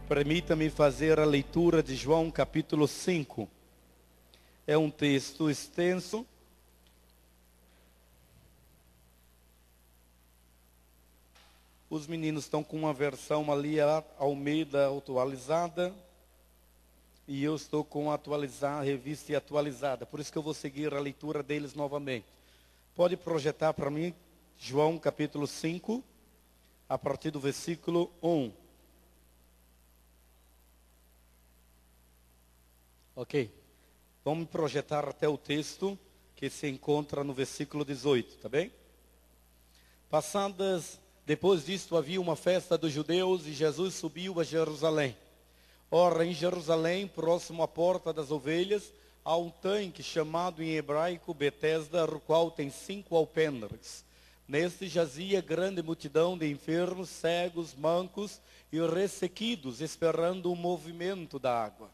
Permita-me fazer a leitura de João capítulo 5. É um texto extenso. Os meninos estão com uma versão ali, a Almeida atualizada. E eu estou com a revista e atualizada. Por isso que eu vou seguir a leitura deles novamente. Pode projetar para mim João capítulo 5, a partir do versículo 1. Ok. Vamos projetar até o texto que se encontra no versículo 18, tá bem? Depois disto havia uma festa dos judeus e Jesus subiu a Jerusalém. Ora, em Jerusalém, próximo à porta das ovelhas, há um tanque chamado em hebraico Betesda, o qual tem 5 alpendres. Neste jazia grande multidão de enfermos, cegos, mancos e ressequidos, esperando o movimento da água.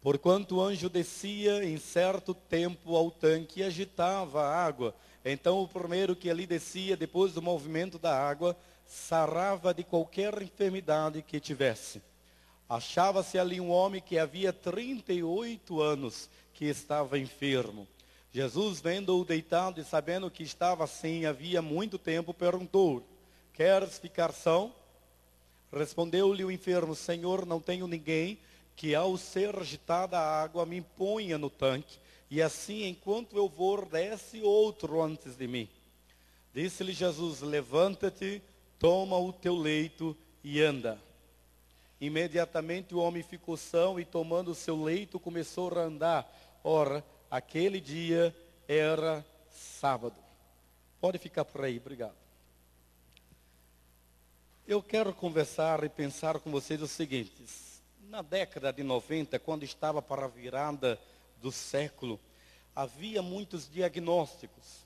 Porquanto o anjo descia em certo tempo ao tanque e agitava a água, então o primeiro que ali descia, depois do movimento da água, sarava de qualquer enfermidade que tivesse. Achava-se ali um homem que havia 38 anos, que estava enfermo. Jesus, vendo-o deitado e sabendo que estava assim havia muito tempo, perguntou: queres ficar são? Respondeu-lhe o enfermo: Senhor, não tenho ninguém que ao ser agitada a água me ponha no tanque, e assim, enquanto eu vou, desce outro antes de mim. Disse-lhe Jesus: levanta-te, toma o teu leito e anda. Imediatamente o homem ficou são e, tomando o seu leito, começou a andar. Ora, aquele dia era sábado. Pode ficar por aí, obrigado. Eu quero conversar e pensar com vocês o seguinte: na década de 90, quando estava para a virada do século, havia muitos diagnósticos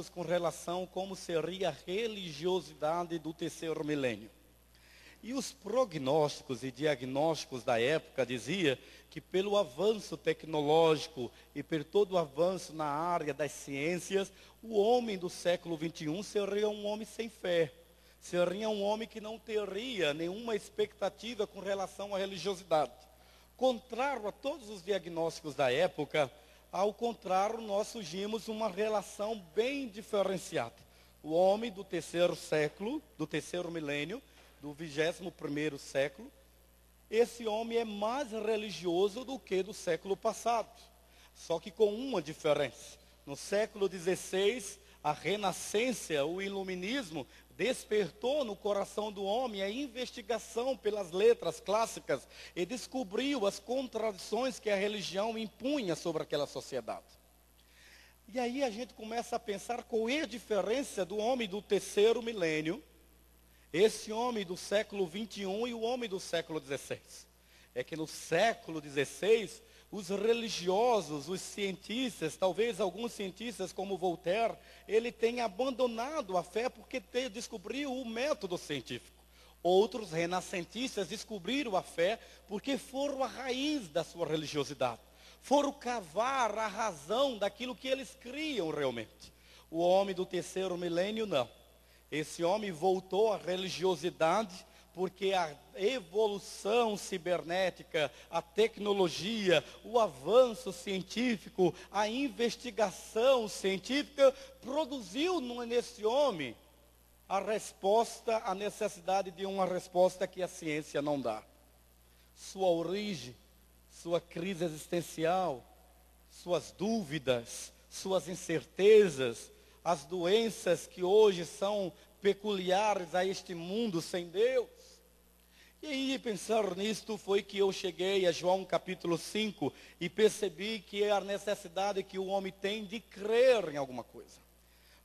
com relação a como seria a religiosidade do terceiro milênio. E os prognósticos e diagnósticos da época diziam que pelo avanço tecnológico e por todo o avanço na área das ciências, o homem do século 21 seria um homem sem fé. Seria um homem que não teria nenhuma expectativa com relação à religiosidade. Contrário a todos os diagnósticos da época, ao contrário, nós surgimos uma relação bem diferenciada. O homem do terceiro século, do terceiro milênio, do 21º século, esse homem é mais religioso do que do século passado. Só que com uma diferença. No século XVI, a renascença, o iluminismo, despertou no coração do homem a investigação pelas letras clássicas e descobriu as contradições que a religião impunha sobre aquela sociedade. E aí a gente começa a pensar qual é a diferença do homem do terceiro milênio, esse homem do século 21 e o homem do século 16. É que no século 16, os religiosos, os cientistas, talvez alguns cientistas como Voltaire, ele tenha abandonado a fé porque descobriu o método científico. Outros renascentistas descobriram a fé porque foram a raiz da sua religiosidade. Foram cavar a razão daquilo que eles criam realmente. O homem do terceiro milênio, não. Esse homem voltou à religiosidade porque a evolução cibernética, a tecnologia, o avanço científico, a investigação científica produziu nesse homem a resposta, a necessidade de uma resposta que a ciência não dá. Sua origem, sua crise existencial, suas dúvidas, suas incertezas, as doenças que hoje são peculiares a este mundo sem Deus. E aí, pensar nisto, foi que eu cheguei a João capítulo 5 e percebi que é a necessidade que o homem tem de crer em alguma coisa.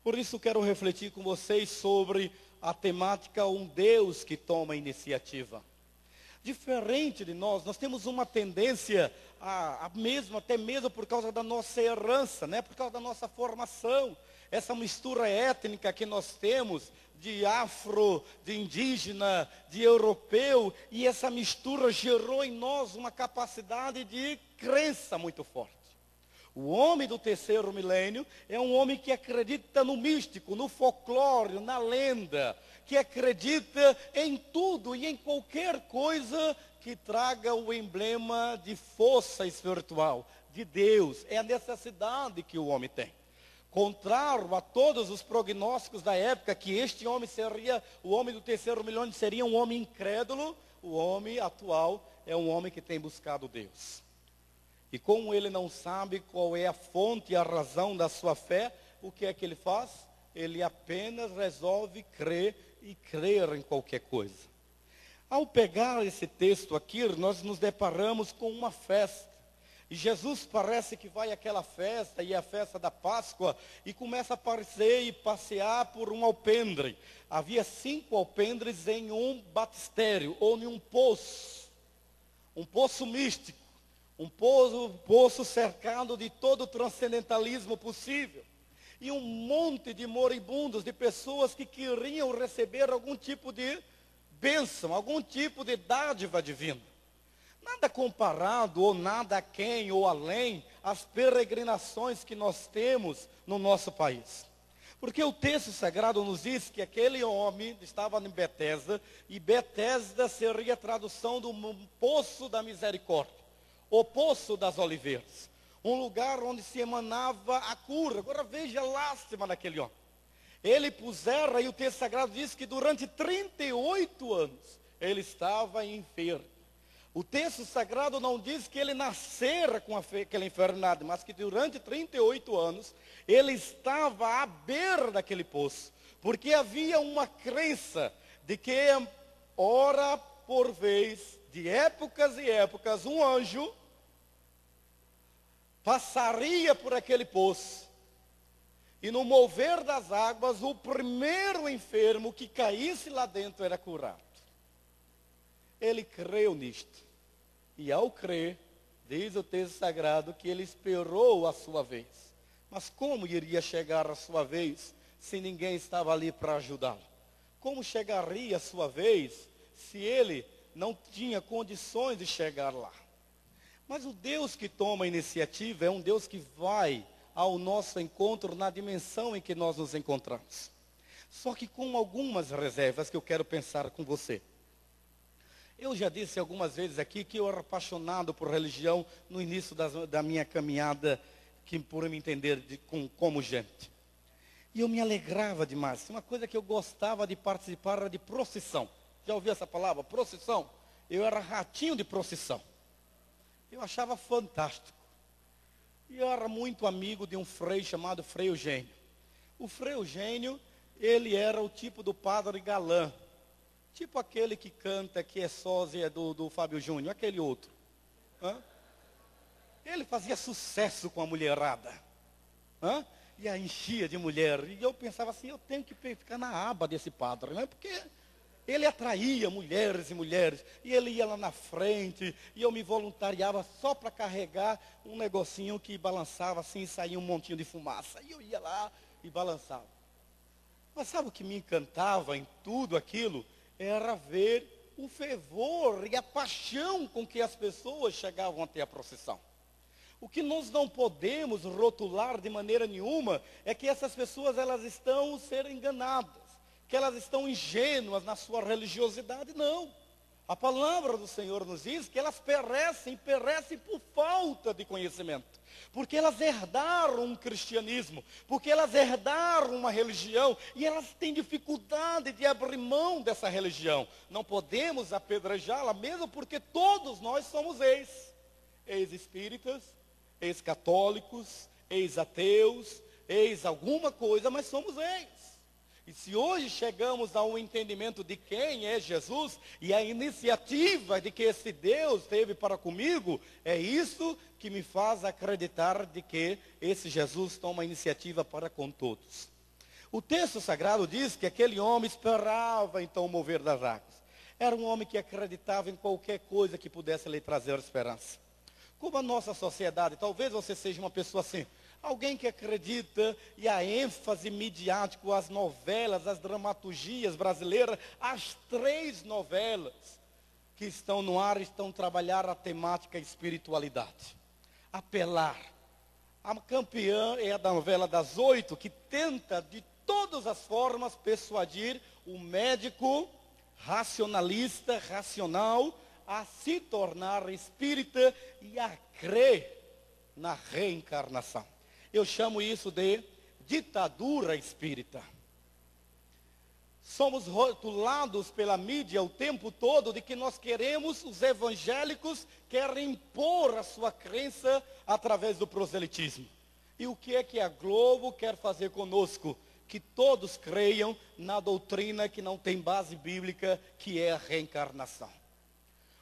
Por isso quero refletir com vocês sobre a temática um Deus que toma iniciativa. Diferente de nós temos uma tendência até mesmo por causa da nossa herança, né? Por causa da nossa formação, essa mistura étnica que nós temos de afro, de indígena, de europeu, e essa mistura gerou em nós uma capacidade de crença muito forte. O homem do terceiro milênio é um homem que acredita no místico, no folclore, na lenda, que acredita em tudo e em qualquer coisa que traga o emblema de força espiritual, de Deus. É a necessidade que o homem tem. Contrário a todos os prognósticos da época, que este homem seria, o homem do terceiro milênio seria um homem incrédulo, o homem atual é um homem que tem buscado Deus. E como ele não sabe qual é a fonte e a razão da sua fé, o que é que ele faz? Ele apenas resolve crer e crer em qualquer coisa. Ao pegar esse texto aqui, nós nos deparamos com uma festa. E Jesus parece que vai àquela festa, e é a festa da Páscoa, e começa a aparecer e passear por um alpendre. Havia 5 alpendres em um batistério, ou em um poço místico. Um poço cercado de todo o transcendentalismo possível. E um monte de moribundos, de pessoas que queriam receber algum tipo de bênção, algum tipo de dádiva divina. Nada comparado, ou nada aquém, ou além, às peregrinações que nós temos no nosso país. Porque o texto sagrado nos diz que aquele homem estava em Betesda, e Betesda seria a tradução do poço da misericórdia. O poço das oliveiras, um lugar onde se emanava a cura. Agora veja a lástima daquele homem. Ele pusera, e o texto sagrado diz que durante 38 anos ele estava enfermo. O texto sagrado não diz que ele nascera com aquela enfermidade, mas que durante 38 anos ele estava à beira daquele poço. Porque havia uma crença de que, ora por vez, de épocas e épocas, um anjo passaria por aquele poço. E no mover das águas, o primeiro enfermo que caísse lá dentro era curado. Ele creu nisto. E ao crer, diz o texto sagrado que ele esperou a sua vez. Mas como iria chegar a sua vez se ninguém estava ali para ajudá-lo? Como chegaria a sua vez se ele não tinha condições de chegar lá? Mas o Deus que toma a iniciativa é um Deus que vai ao nosso encontro na dimensão em que nós nos encontramos. Só que com algumas reservas que eu quero pensar com você. Eu já disse algumas vezes aqui que eu era apaixonado por religião no início da minha caminhada, que por me entender como gente. E eu me alegrava demais. Uma coisa que eu gostava de participar era de procissão. Já ouviu essa palavra? Procissão? Eu era ratinho de procissão. Eu achava fantástico. E eu era muito amigo de um frei chamado Frei Eugênio. O Frei Eugênio, ele era o tipo do padre galã. Tipo aquele que canta, que é sósia do Fábio Júnior, aquele outro. Ele fazia sucesso com a mulherada. E a enchia de mulher. E eu pensava assim, eu tenho que ficar na aba desse padre, né? Porque ele atraía mulheres e mulheres. E ele ia lá na frente, e eu me voluntariava só para carregar um negocinho que balançava assim, e saía um montinho de fumaça. E eu ia lá e balançava. Mas sabe o que me encantava em tudo aquilo? Era ver o fervor e a paixão com que as pessoas chegavam até a procissão. O que nós não podemos rotular de maneira nenhuma é que essas pessoas elas estão sendo enganadas, que elas estão ingênuas na sua religiosidade. Não. A palavra do Senhor nos diz que elas perecem por falta de conhecimento. Porque elas herdaram um cristianismo, porque elas herdaram uma religião, e elas têm dificuldade de abrir mão dessa religião. Não podemos apedrejá-la, mesmo porque todos nós somos ex-espíritas, ex-católicos, ex-ateus, ex-alguma coisa, mas somos ex. E se hoje chegamos a um entendimento de quem é Jesus, e a iniciativa de que esse Deus teve para comigo, é isso que me faz acreditar de que esse Jesus toma a iniciativa para com todos. O texto sagrado diz que aquele homem esperava então o mover das águas. Era um homem que acreditava em qualquer coisa que pudesse lhe trazer esperança. Como a nossa sociedade, talvez você seja uma pessoa assim, alguém que acredita e a ênfase midiática, as novelas, as dramaturgias brasileiras, as 3 novelas que estão no ar estão trabalhando a temática espiritualidade. Apelar A campeã é a novela das 8, que tenta de todas as formas persuadir o médico racionalista, racional, a se tornar espírita e a crer na reencarnação. Eu chamo isso de ditadura espírita. Somos rotulados pela mídia o tempo todo de que nós queremos, os evangélicos querem impor a sua crença através do proselitismo. E o que é que a Globo quer fazer conosco? Que todos creiam na doutrina que não tem base bíblica, que é a reencarnação.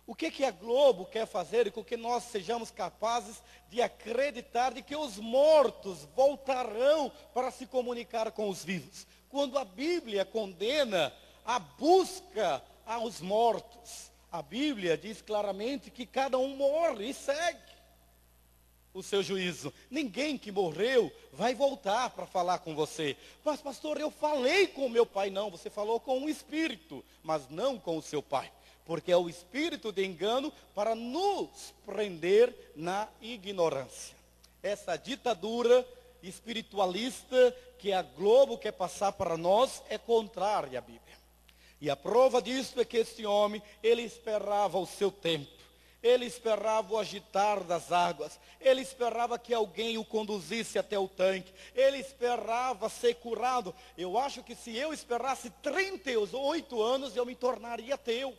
O que é que a Globo quer fazer com que nós sejamos capazes de acreditar de que os mortos voltarão para se comunicar com os vivos? Quando a Bíblia condena a busca aos mortos, a Bíblia diz claramente que cada um morre e segue o seu juízo. Ninguém que morreu vai voltar para falar com você. Mas pastor, eu falei com meu pai. Não, você falou com um espírito, mas não com o seu pai. Porque é o espírito de engano para nos prender na ignorância. Essa ditadura espiritualista que a Globo quer passar para nós é contrária à Bíblia. E a prova disso é que esse homem, ele esperava o seu tempo. Ele esperava o agitar das águas. Ele esperava que alguém o conduzisse até o tanque. Ele esperava ser curado. Eu acho que se eu esperasse 38 anos, eu me tornaria ateu.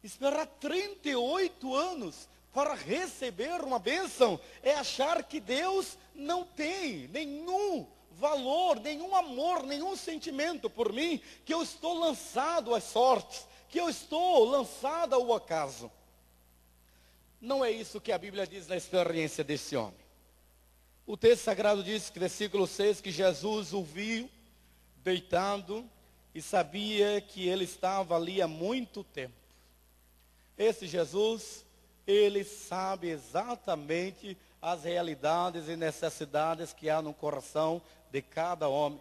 Esperar 38 anos para receber uma bênção é achar que Deus não tem nenhum valor, nenhum amor, nenhum sentimento por mim, que eu estou lançado às sortes, que eu estou lançado ao acaso. Não é isso que a Bíblia diz na experiência desse homem. O texto sagrado diz, versículo 6, que Jesus o viu deitado e sabia que ele estava ali há muito tempo. Esse Jesus, ele sabe exatamente as realidades e necessidades que há no coração de cada homem.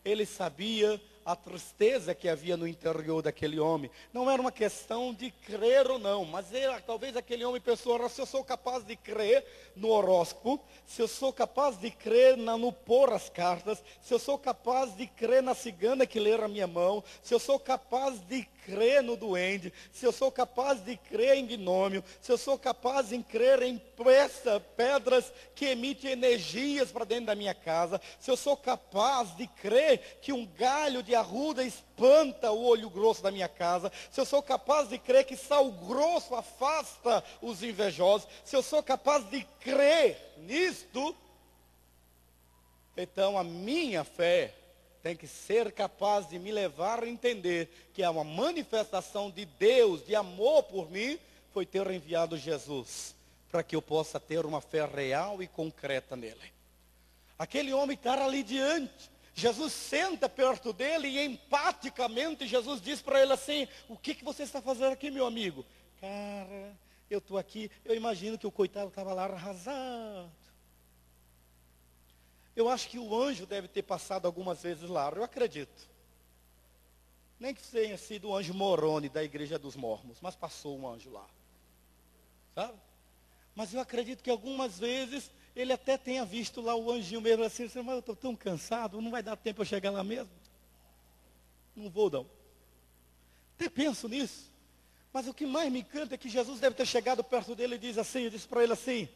Ele sabia a tristeza que havia no interior daquele homem. Não era uma questão de crer ou não, mas talvez aquele homem pensou, se eu sou capaz de crer no horóscopo, se eu sou capaz de crer no pôr as cartas, se eu sou capaz de crer na cigana que ler a minha mão, se eu sou capaz de crer no duende, se eu sou capaz de crer em gnômio, se eu sou capaz de crer em pedras que emitem energias para dentro da minha casa, se eu sou capaz de crer que um galho de arruda espanta o olho grosso da minha casa, se eu sou capaz de crer que sal grosso afasta os invejosos, se eu sou capaz de crer nisto, então a minha fé tem que ser capaz de me levar a entender que é uma manifestação de Deus, de amor por mim, foi ter enviado Jesus, para que eu possa ter uma fé real e concreta nele. Aquele homem está ali diante, Jesus senta perto dele e empaticamente Jesus diz para ele assim, o que você está fazendo aqui, meu amigo? Cara, eu estou aqui, eu imagino que o coitado estava lá arrasado. Eu acho que o anjo deve ter passado algumas vezes lá, eu acredito. Nem que tenha sido o anjo Moroni da igreja dos Mormons, mas passou um anjo lá. Sabe? Mas eu acredito que algumas vezes ele até tenha visto lá o anjinho mesmo assim, mas eu estou tão cansado, não vai dar tempo eu chegar lá mesmo. Não vou não. Até penso nisso. Mas o que mais me encanta é que Jesus deve ter chegado perto dele e disse para ele assim,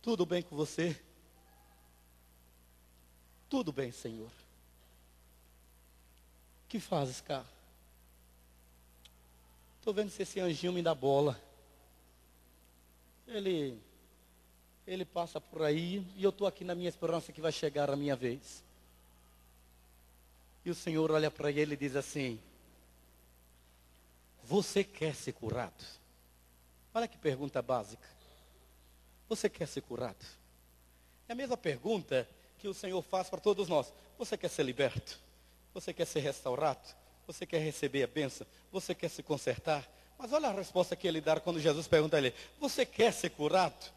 tudo bem com você? Tudo bem, Senhor. O que fazes, cara? Estou vendo se esse anjinho me dá bola. Ele passa por aí e eu estou aqui na minha esperança que vai chegar a minha vez. E o Senhor olha para ele e diz assim, você quer ser curado? Olha que pergunta básica. Você quer ser curado? É a mesma pergunta que o Senhor faz para todos nós. Você quer ser liberto? Você quer ser restaurado? Você quer receber a bênção? Você quer se consertar? Mas olha a resposta que ele dá quando Jesus pergunta a ele, você quer ser curado?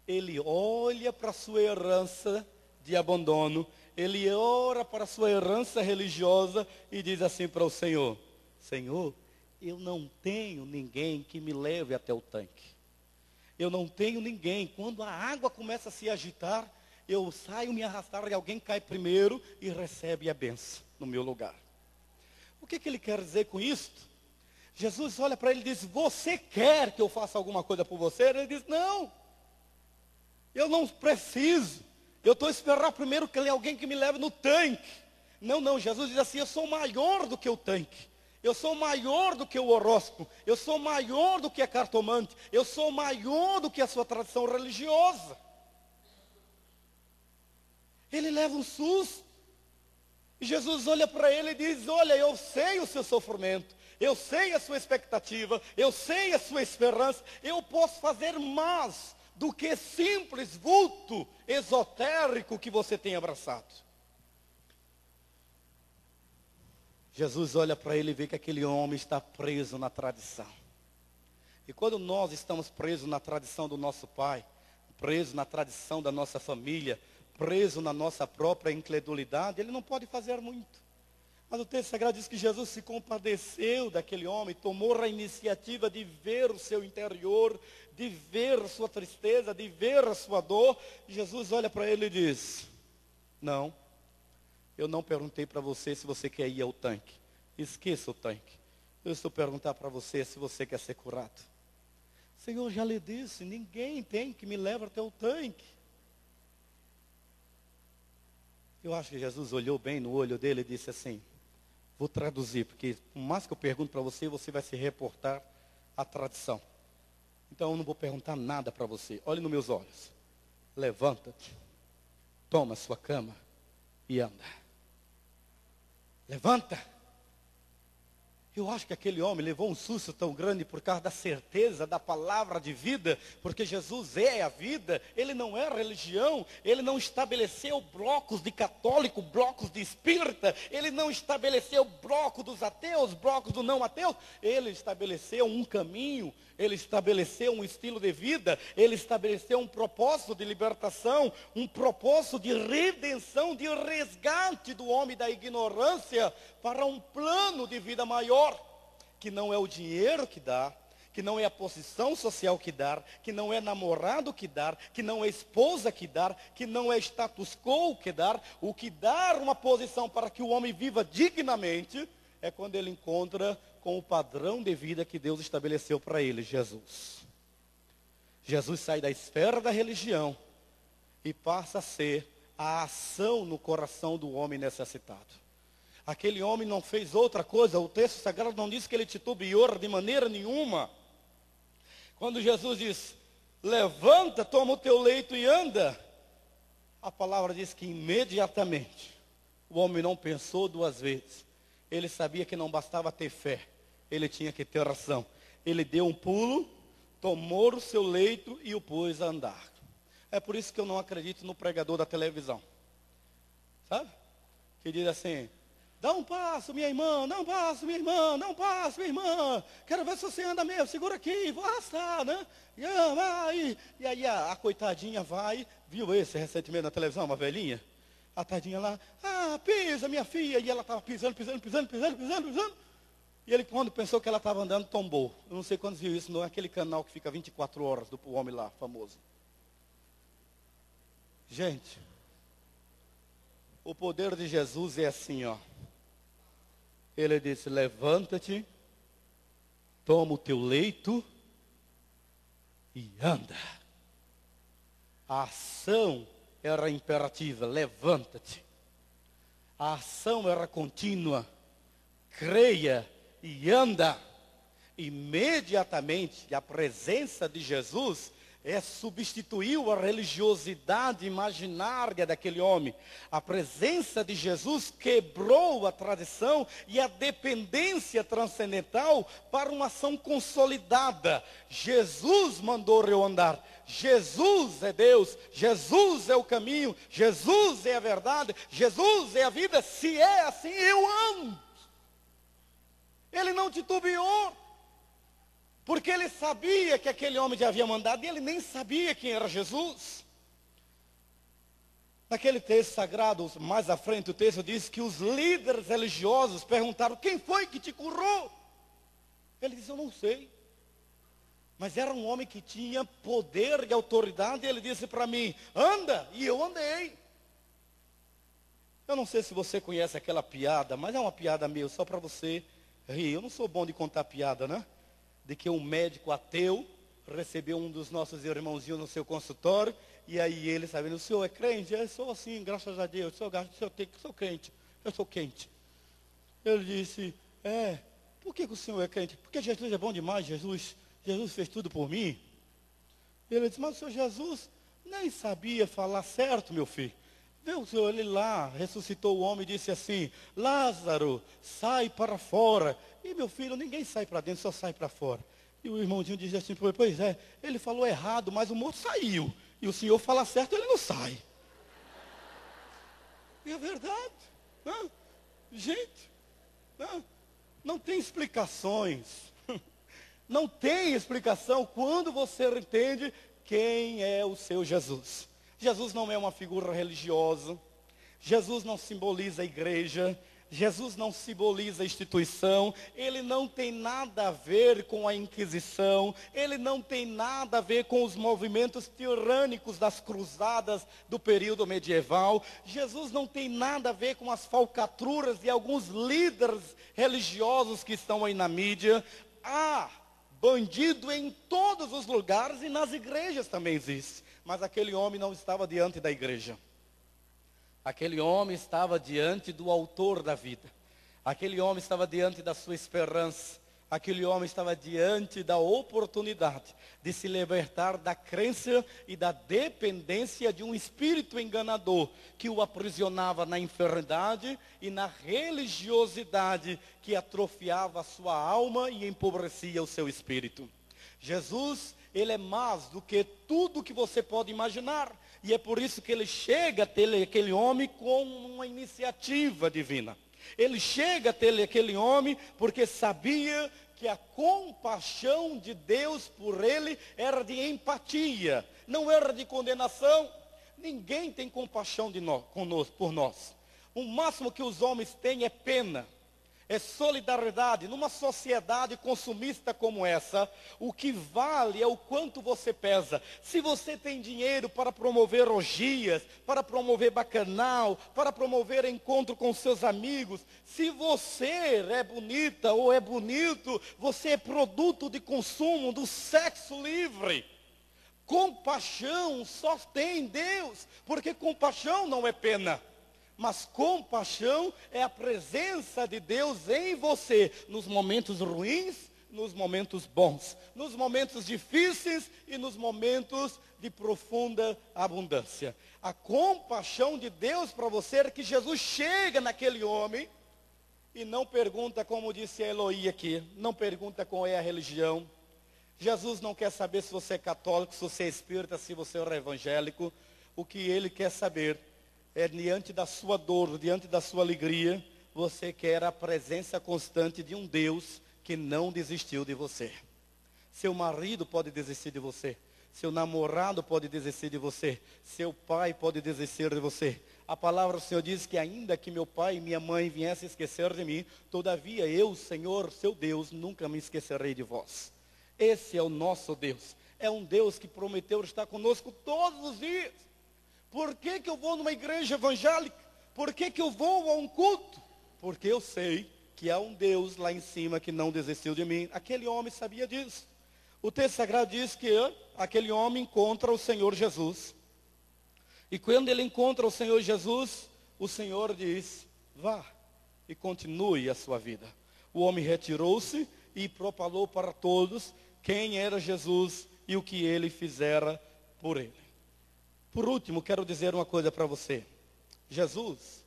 Ele olha para a sua herança de abandono, ele ora para a sua herança religiosa e diz assim para o Senhor, Senhor, eu não tenho ninguém que me leve até o tanque. Eu não tenho ninguém. Quando a água começa a se agitar, eu saio me arrastar e alguém cai primeiro e recebe a bênção no meu lugar. O que ele quer dizer com isso? Jesus olha para ele e diz: você quer que eu faça alguma coisa por você? Ele diz: não, eu não preciso. Eu estou esperando primeiro que alguém que me leve no tanque. Não, Jesus diz assim: eu sou maior do que o tanque. Eu sou maior do que o horóscopo. Eu sou maior do que a cartomante. Eu sou maior do que a sua tradição religiosa. Ele leva um susto. E Jesus olha para ele e diz: olha, eu sei o seu sofrimento. Eu sei a sua expectativa. Eu sei a sua esperança. Eu posso fazer mais do que simples vulto esotérico que você tem abraçado. Jesus olha para ele e vê que aquele homem está preso na tradição. E quando nós estamos presos na tradição do nosso pai, presos na tradição da nossa família, presos na nossa própria incredulidade, ele não pode fazer muito. Mas o texto sagrado diz que Jesus se compadeceu daquele homem, tomou a iniciativa de ver o seu interior, de ver a sua tristeza, de ver a sua dor. E Jesus olha para ele e diz: não, eu não perguntei para você se você quer ir ao tanque. Esqueça o tanque. Eu estou perguntando para você se você quer ser curado. Senhor, já lhe disse, ninguém tem que me levar até o tanque. Eu acho que Jesus olhou bem no olho dele e disse assim: vou traduzir, porque por mais que eu pergunte para você, você vai se reportar à tradição. Então eu não vou perguntar nada para você. Olhe nos meus olhos. Levanta-te, toma a sua cama e anda. Levanta. Eu acho que aquele homem levou um susto tão grande por causa da certeza da palavra de vida, porque Jesus é a vida, ele não é religião, ele não estabeleceu blocos de católico, blocos de espírita, ele não estabeleceu bloco dos ateus, blocos do não ateus, ele estabeleceu um caminho, ele estabeleceu um estilo de vida, ele estabeleceu um propósito de libertação, um propósito de redenção, de resgate do homem da ignorância para um plano de vida maior, que não é o dinheiro que dá, que não é a posição social que dá, que não é namorado que dá, que não é esposa que dá, que não é status quo que dá. O que dá uma posição para que o homem viva dignamente é quando ele encontra com o padrão de vida que Deus estabeleceu para ele, Jesus. Jesus sai da esfera da religião e passa a ser a ação no coração do homem necessitado. Aquele homem não fez outra coisa, o texto sagrado não diz que ele titubeou de maneira nenhuma. Quando Jesus diz: levanta, toma o teu leito e anda, a palavra diz que imediatamente o homem não pensou duas vezes. Ele sabia que não bastava ter fé, ele tinha que ter ação. Ele deu um pulo, tomou o seu leito e o pôs a andar. É por isso que eu não acredito no pregador da televisão. Sabe? Que diz assim: dá um passo, minha irmã, dá um passo, minha irmã, dá um passo, minha irmã. Quero ver se você anda mesmo, segura aqui, vou arrastar, né? E aí a coitadinha vai, viu esse recentemente na televisão, uma velhinha? A tadinha lá, pisa minha filha. E ela estava pisando. E ele, quando pensou que ela estava andando, tombou. Eu não sei quantos viu isso, naquele canal que fica 24 horas do homem lá, famoso. Gente, o poder de Jesus é assim, ó. Ele disse: levanta-te, toma o teu leito e anda. A ação era imperativa: levanta-te. A ação era contínua: creia e anda. Imediatamente a presença de Jesus substituiu a religiosidade imaginária daquele homem. A presença de Jesus quebrou a tradição e a dependência transcendental para uma ação consolidada. Jesus mandou eu andar. Jesus é Deus, Jesus é o caminho, Jesus é a verdade, Jesus é a vida. Se é assim, eu ando. Ele não titubeou, porque ele sabia que aquele homem já havia mandado e ele nem sabia quem era Jesus. Naquele texto sagrado, mais à frente, o texto diz que os líderes religiosos perguntaram: quem foi que te curou? Ele disse: eu não sei. Mas era um homem que tinha poder e autoridade, e ele disse para mim, anda, e eu andei. Eu não sei se você conhece aquela piada, mas é uma piada meio só para você rir. Eu não sou bom de contar piada, né? De que um médico ateu recebeu um dos nossos irmãozinhos no seu consultório, e aí ele, sabendo, o senhor é crente? Eu sou assim, graças a Deus, sou crente, eu sou quente. Ele disse, por que o senhor é crente? Porque Jesus é bom demais, Jesus fez tudo por mim. Ele disse, mas o senhor Jesus nem sabia falar certo, meu filho. Vê o senhor, ele lá, ressuscitou o homem e disse assim, Lázaro, sai para fora. E meu filho, ninguém sai para dentro, só sai para fora. E o irmãozinho dizia assim, pois é, ele falou errado, mas o morto saiu. E o senhor fala certo, ele não sai. E é verdade. Né? Gente, não tem explicações. Não tem explicação quando você entende quem é o seu Jesus. Jesus não é uma figura religiosa. Jesus não simboliza a igreja. Jesus não simboliza a instituição. Ele não tem nada a ver com a Inquisição. Ele não tem nada a ver com os movimentos tirânicos das cruzadas do período medieval. Jesus não tem nada a ver com as falcatruas de alguns líderes religiosos que estão aí na mídia. Bandido em todos os lugares e nas igrejas também existe. Mas aquele homem não estava diante da igreja. Aquele homem estava diante do autor da vida. Aquele homem estava diante da sua esperança. Aquele homem estava diante da oportunidade de se libertar da crença e da dependência de um espírito enganador que o aprisionava na enfermidade e na religiosidade que atrofiava a sua alma e empobrecia o seu espírito. Jesus, ele é mais do que tudo que você pode imaginar. E é por isso que ele chega até aquele homem com uma iniciativa divina. Ele chega até aquele homem porque sabia que a compaixão de Deus por ele era de empatia, não era de condenação. Ninguém tem compaixão por nós. O máximo que os homens têm é pena, é solidariedade. Numa sociedade consumista como essa, o que vale é o quanto você pesa. Se você tem dinheiro para promover orgias, para promover bacanal, para promover encontro com seus amigos, se você é bonita ou é bonito, você é produto de consumo do sexo livre. Compaixão só tem Deus, porque compaixão não é pena. Mas compaixão é a presença de Deus em você, nos momentos ruins, nos momentos bons, nos momentos difíceis e nos momentos de profunda abundância. A compaixão de Deus para você é que Jesus chega naquele homem e não pergunta, como disse a Eloí aqui, não pergunta qual é a religião. Jesus não quer saber se você é católico, se você é espírita, se você é evangélico. O que ele quer saber é, diante da sua dor, diante da sua alegria, você quer a presença constante de um Deus que não desistiu de você. Seu marido pode desistir de você. Seu namorado pode desistir de você. Seu pai pode desistir de você. A palavra do Senhor diz que ainda que meu pai e minha mãe viessem esquecer de mim, todavia eu, Senhor, seu Deus, nunca me esquecerei de vós. Esse é o nosso Deus. É um Deus que prometeu estar conosco todos os dias. Por que eu vou numa igreja evangélica? Por que eu vou a um culto? Porque eu sei que há um Deus lá em cima que não desistiu de mim. Aquele homem sabia disso. O texto sagrado diz que aquele homem encontra o Senhor Jesus. E quando ele encontra o Senhor Jesus, o Senhor diz, vá e continue a sua vida. O homem retirou-se e propalou para todos quem era Jesus e o que ele fizera por ele. Por último, quero dizer uma coisa para você. Jesus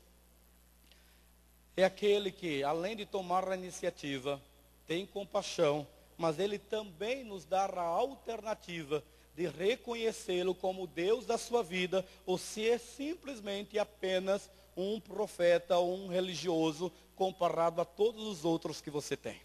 é aquele que, além de tomar a iniciativa, tem compaixão, mas ele também nos dá a alternativa de reconhecê-lo como Deus da sua vida, ou se é simplesmente apenas um profeta ou um religioso comparado a todos os outros que você tem.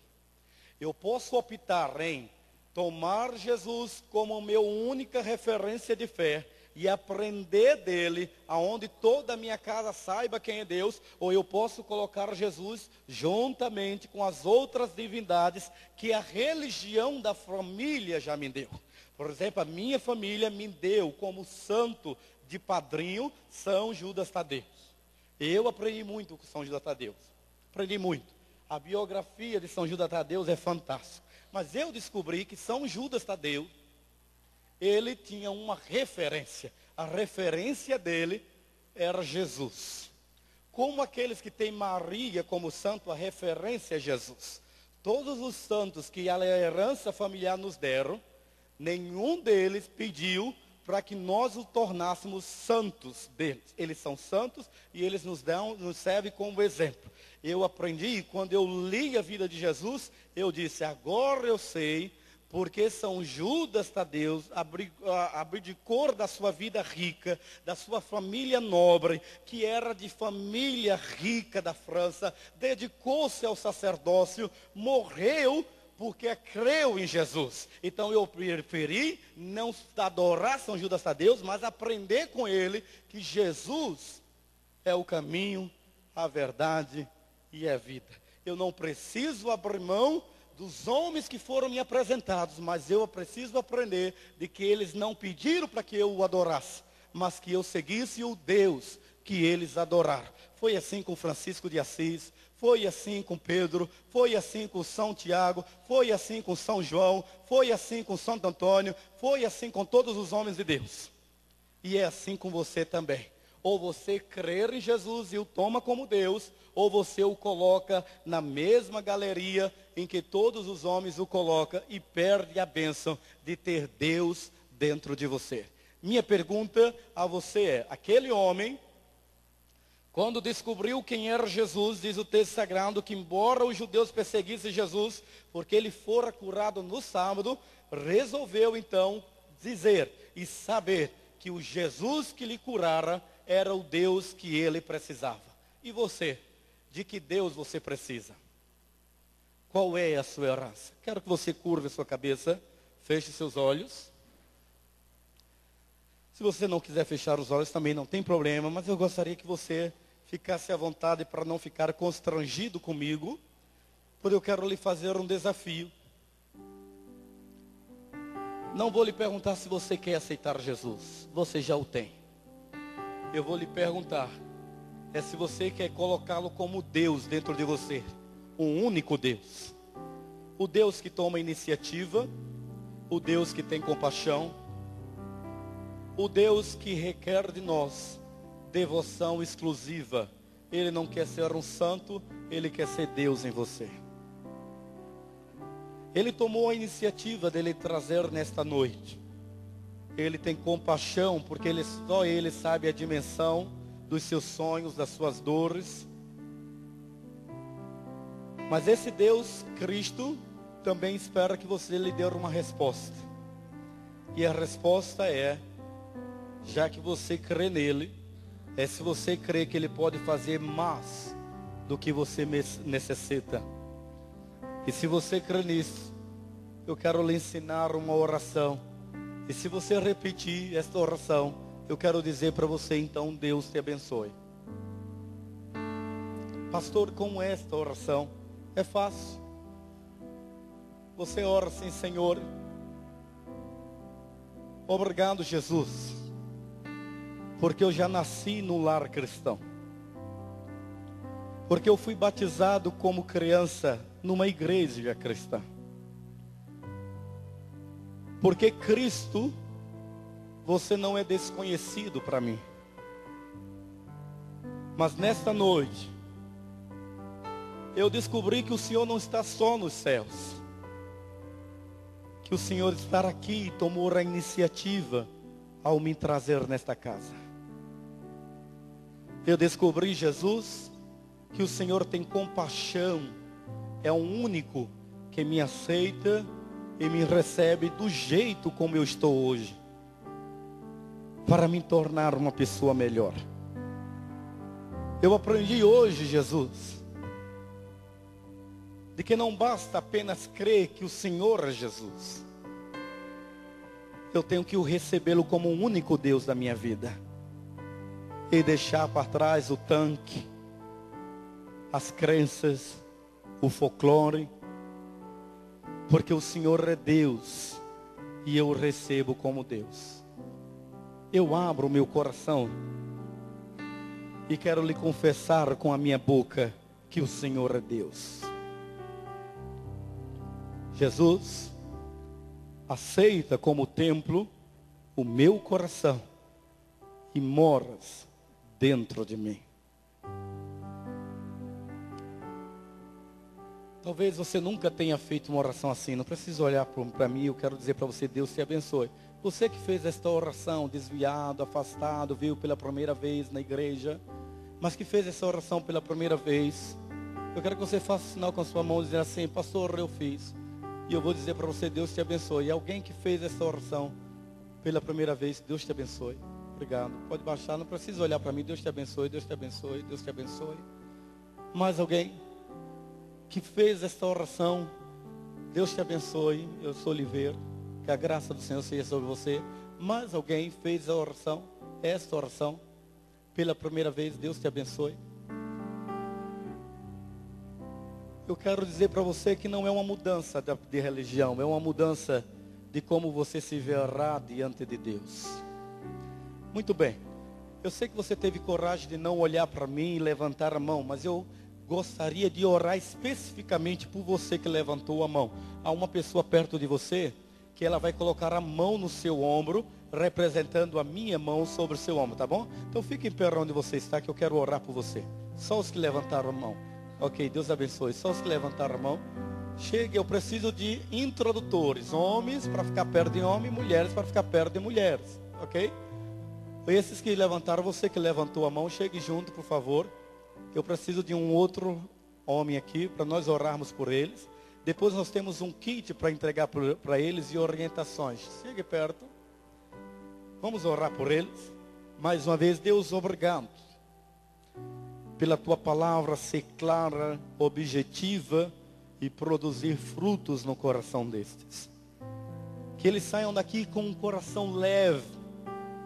Eu posso optar em tomar Jesus como minha única referência de fé, e aprender dele, aonde toda a minha casa saiba quem é Deus, ou eu posso colocar Jesus juntamente com as outras divindades que a religião da família já me deu. Por exemplo, a minha família me deu como santo de padrinho São Judas Tadeu. Eu aprendi muito com São Judas Tadeu. Aprendi muito. A biografia de São Judas Tadeu é fantástica. Mas eu descobri que São Judas Tadeu, ele tinha uma referência. A referência dele era Jesus. Como aqueles que têm Maria como santo, a referência é Jesus. Todos os santos que a herança familiar nos deram, nenhum deles pediu para que nós os tornássemos santos deles. Eles são santos e eles nos servem como exemplo. Eu aprendi, quando eu li a vida de Jesus, eu disse, agora eu sei porque São Judas Tadeu abdicou da sua vida rica, da sua família nobre, que era de família rica da França, dedicou-se ao sacerdócio, morreu porque creu em Jesus. Então eu preferi não adorar São Judas Tadeu, mas aprender com ele que Jesus é o caminho, a verdade e a vida. Eu não preciso abrir mão dos homens que foram me apresentados, mas eu preciso aprender de que eles não pediram para que eu o adorasse, mas que eu seguisse o Deus que eles adoraram. Foi assim com Francisco de Assis, foi assim com Pedro, foi assim com São Tiago, foi assim com São João, foi assim com Santo Antônio, foi assim com todos os homens de Deus. E é assim com você também. Ou você crer em Jesus e o toma como Deus, ou você o coloca na mesma galeria em que todos os homens o colocam e perde a bênção de ter Deus dentro de você. Minha pergunta a você é, aquele homem, quando descobriu quem era Jesus, diz o texto sagrado que embora os judeus perseguissem Jesus, porque ele fora curado no sábado, resolveu então dizer e saber que o Jesus que lhe curara era o Deus que ele precisava. E você? De que Deus você precisa? Qual é a sua herança? Quero que você curve a sua cabeça, feche seus olhos. Se você não quiser fechar os olhos também não tem problema, mas eu gostaria que você ficasse à vontade para não ficar constrangido comigo, porque eu quero lhe fazer um desafio. Não vou lhe perguntar se você quer aceitar Jesus, você já o tem. Eu vou lhe perguntar, é se você quer colocá-lo como Deus dentro de você, um único Deus. O Deus que toma iniciativa, o Deus que tem compaixão, o Deus que requer de nós devoção exclusiva. Ele não quer ser um santo, ele quer ser Deus em você. Ele tomou a iniciativa de lhe trazer nesta noite. Ele tem compaixão, porque só ele sabe a dimensão dos seus sonhos, das suas dores. Mas esse Deus, Cristo, também espera que você lhe dê uma resposta. E a resposta é, já que você crê nele, é se você crê que ele pode fazer mais do que você necessita. E se você crê nisso, eu quero lhe ensinar uma oração. E se você repetir esta oração, eu quero dizer para você, então, Deus te abençoe. Pastor, como é esta oração? É fácil. Você ora assim, Senhor. Obrigado, Jesus, porque eu já nasci no lar cristão. Porque eu fui batizado como criança numa igreja cristã. Porque Cristo, você não é desconhecido para mim. Mas nesta noite, eu descobri que o Senhor não está só nos céus. Que o Senhor está aqui e tomou a iniciativa ao me trazer nesta casa. Eu descobri, Jesus, que o Senhor tem compaixão. É o único que me aceita e me recebe do jeito como eu estou hoje, para me tornar uma pessoa melhor. Eu aprendi hoje, Jesus, de que não basta apenas crer que o Senhor é Jesus. eu tenho que recebê-lo como o único Deus da minha vida. E deixar para trás o tanque, as crenças, o folclore. Porque o Senhor é Deus e eu o recebo como Deus. Eu abro o meu coração e quero lhe confessar com a minha boca que o Senhor é Deus. Jesus, aceita como templo o meu coração e moras dentro de mim. Talvez você nunca tenha feito uma oração assim. Não precisa olhar para mim. Eu quero dizer para você, Deus te abençoe. Você que fez esta oração, desviado, afastado, veio pela primeira vez na igreja, mas que fez essa oração pela primeira vez, eu quero que você faça sinal com a sua mão, dizendo assim: pastor, eu fiz. E eu vou dizer para você, Deus te abençoe. E alguém que fez essa oração pela primeira vez, Deus te abençoe. Obrigado. Pode baixar, não precisa olhar para mim. Deus te abençoe, Deus te abençoe, Deus te abençoe. Mais alguém que fez esta oração, Deus te abençoe. Eu sou Oliveira, que a graça do Senhor seja sobre você. Mais alguém fez a oração, esta oração pela primeira vez, Deus te abençoe. Eu quero dizer para você que não é uma mudança de religião, é uma mudança de como você se verá diante de Deus. Muito bem, eu sei que você teve coragem de não olhar para mim e levantar a mão, mas eu gostaria de orar especificamente por você que levantou a mão. Há uma pessoa perto de você que ela vai colocar a mão no seu ombro, representando a minha mão sobre o seu ombro, tá bom? Então fique em pé onde você está, que eu quero orar por você. Só os que levantaram a mão. Ok, Deus abençoe. Só os que levantaram a mão. Chegue, eu preciso de introdutores. Homens para ficar perto de homens, mulheres para ficar perto de mulheres. Ok? Esses que levantaram, você que levantou a mão, chegue junto, por favor. Eu preciso de um outro homem aqui para nós orarmos por eles. Depois nós temos um kit para entregar para eles e orientações. Chegue perto. Vamos orar por eles. Mais uma vez, Deus, obrigado pela tua palavra ser clara, objetiva e produzir frutos no coração destes. Que eles saiam daqui com um coração leve,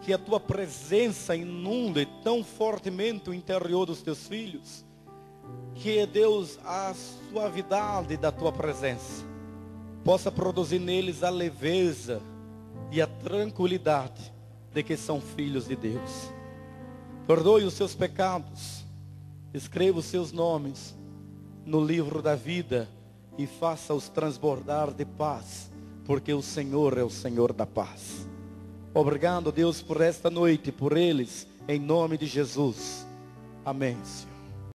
que a tua presença inunde tão fortemente o interior dos teus filhos, que, Deus, a suavidade da tua presença possa produzir neles a leveza e a tranquilidade de que são filhos de Deus. Perdoe os seus pecados, escreva os seus nomes no livro da vida e faça-os transbordar de paz, porque o Senhor é o Senhor da paz. Obrigado, Deus, por esta noite, por eles, em nome de Jesus. Amém, Senhor.